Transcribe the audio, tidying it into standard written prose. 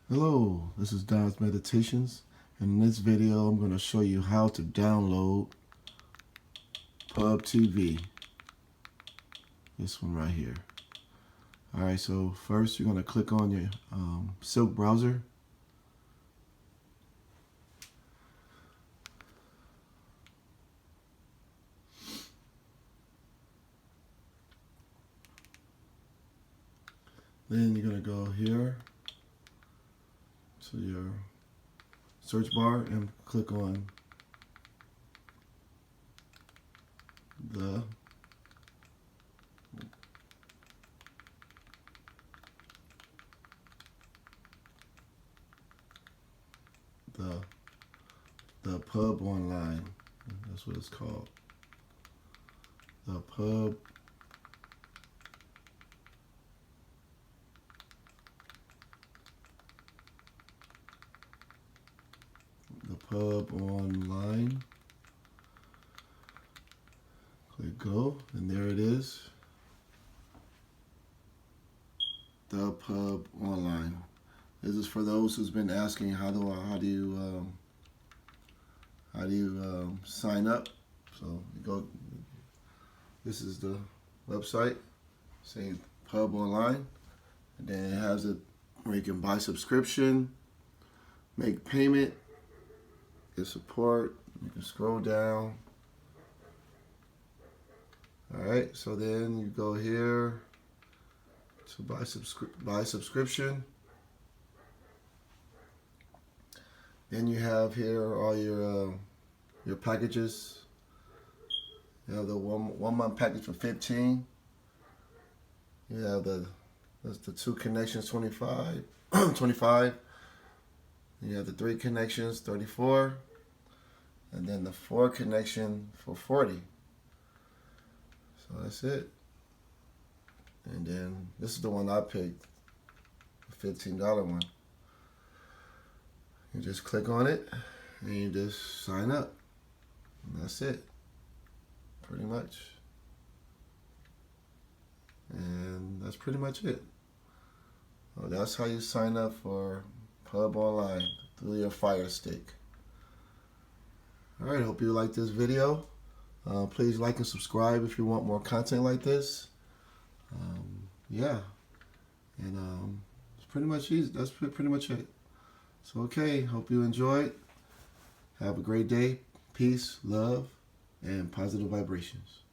Hello, this is Don's Meditations, and in this video I'm going to show you how to download Pubtv. This one right here. Alright, so first you're going to click on your Silk browser. Then you're going to go here to your search bar and click on the Pub Online. That's what it's called. The Pub Online. Click go, and there it is. The Pub Online. This is for those who's been asking how do you sign up. So you go. This is the website. Say Pub Online, and then it has it where you can buy subscription, make payment, get support. You can scroll down. Alright, so then you go here to buy subscription. Then you have here all your packages. You have the one month package for 15. You have that's the 2 connections 25. 25. You have the 3 connections 34. And then the 4 connection for 40. So that's it. And then this is the one I picked, the $15 one. You just click on it and you just sign up. And that's it. Pretty much. And that's pretty much it. Well, that's how you sign up for Pub Online through your Fire Stick. Alright, hope you like this video. Please like and subscribe if you want more content like this. Yeah. And it's pretty much easy. That's pretty much it. So okay, hope you enjoyed. Have a great day. Peace, love, and positive vibrations.